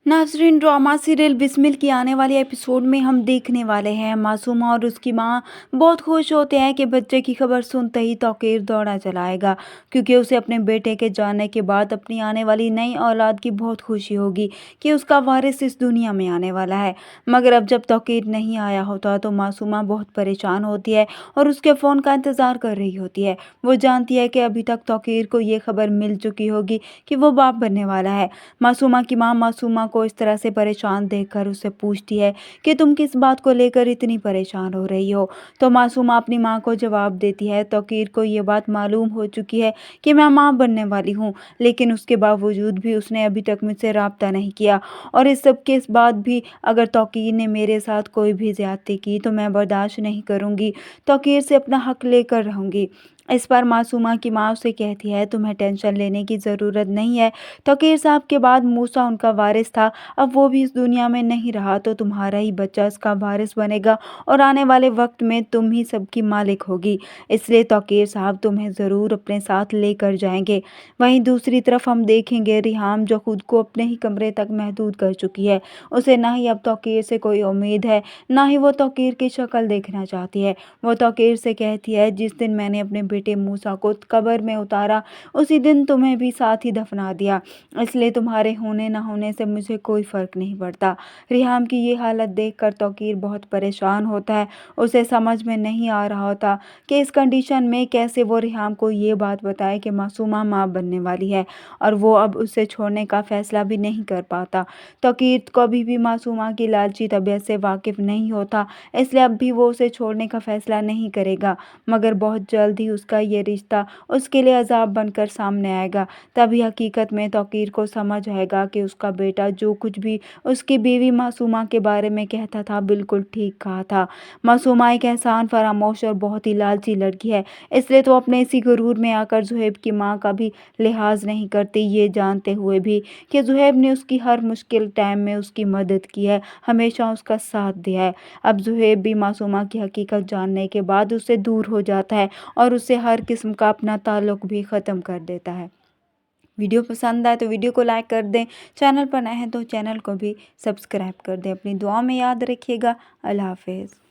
नाज़रीन, drama serial Bismil की आने वाली एपिसोड में हम देखने वाले हैं मासूमा और उसकी माँ बहुत खुश होते हैं कि बच्चे की खबर सुनते ही तौकीर दौड़ा चला आएगा, क्योंकि उसे अपने बेटे के जाने के बाद अपनी आने वाली नई औलाद की बहुत खुशी होगी कि उसका वारिस इस दुनिया में आने वाला है। मगर अब जब तौकीर नहीं आया होता तो मासूमा बहुत परेशान होती है और उसके फ़ोन का इंतज़ार कर रही होती है। वो जानती है कि अभी तक तौकीर को ये खबर मिल चुकी होगी कि वो बाप बनने वाला है। मासूमा की माँ मासूमा को इस तरह से परेशान देखकर उससे पूछती है कि तुम किस बात को लेकर इतनी परेशान हो रही हो। तो मासूमा अपनी माँ को जवाब देती है, तौकीर को ये बात मालूम हो चुकी है कि मैं माँ बनने वाली हूँ, लेकिन उसके बावजूद भी उसने अभी तक मुझसे राब्ता नहीं किया, और इस सब के बाद भी अगर तौकीर ने मेरे साथ कोई भी ज़्यादती की तो मैं बर्दाश्त नहीं करूँगी, तौकीर से अपना हक लेकर रहूँगी। इस पर मासूमा की माँ उसे कहती है, तुम्हें टेंशन लेने की ज़रूरत नहीं है। तौकीर साहब के बाद मूसा उनका वारिस था, अब वो भी इस दुनिया में नहीं रहा तो तुम्हारा ही बच्चा इसका वारिस बनेगा और आने वाले वक्त में तुम ही सबकी मालिक होगी। इसलिए तौकीर साहब तुम्हें ज़रूर अपने साथ लेकर जाएंगे। वहीं दूसरी तरफ हम देखेंगे रिहाम, जो खुद को अपने ही कमरे तक महदूद कर चुकी है। उसे ना ही अब तौकीर से कोई उम्मीद है, ना ही वो तौकीर की शक्ल देखना चाहती है। वो तौकीर से कहती है, जिस दिन मैंने अपने बेटे मूसा को कब्र में उतारा उसी दिन तुम्हें भी साथ ही दफना दिया, इसलिए तुम्हारे होने ना होने से मुझे कोई फ़र्क नहीं पड़ता। रिहाम की ये हालत देखकर तौकीर बहुत परेशान होता है। उसे समझ में नहीं आ रहा होता कि इस कंडीशन में कैसे वो रिहाम को ये बात बताए कि मासूमा माँ बनने वाली है, और वो अब उसे छोड़ने का फ़ैसला भी नहीं कर पाता। तौकीर कभी भी मासूमा की लालची तबीयत से वाकिफ़ नहीं होता, इसलिए अब भी वो उसे छोड़ने का फ़ैसला नहीं करेगा, मगर बहुत जल्द ही उसका ये रिश्ता उसके लिए अज़ाब बनकर सामने आएगा। तभी हकीकत में तौकीर को समझ आएगा कि उसका बेटा जो कुछ भी उसकी बीवी मासूमा के बारे में कहता था बिल्कुल ठीक कहा था। मासूमा एक एहसान फरामोश और बहुत ही लालची लड़की है, इसलिए तो अपने इसी गुरूर में आकर ज़ुहैब की माँ का भी लिहाज नहीं करती, ये जानते हुए भी कि ज़ुहैब ने उसकी हर मुश्किल टाइम में उसकी मदद की है, हमेशा उसका साथ दिया है। अब ज़ुहैब भी मासूमा की हकीकत जानने के बाद उससे दूर हो जाता है और उससे हर किस्म का अपना ताल्लुक़ भी ख़त्म कर देता है। वीडियो पसंद आए तो वीडियो को लाइक कर दें, चैनल पर नए हैं तो चैनल को भी सब्सक्राइब कर दें। अपनी दुआओं में याद रखिएगा। अल्लाह हाफ़िज़।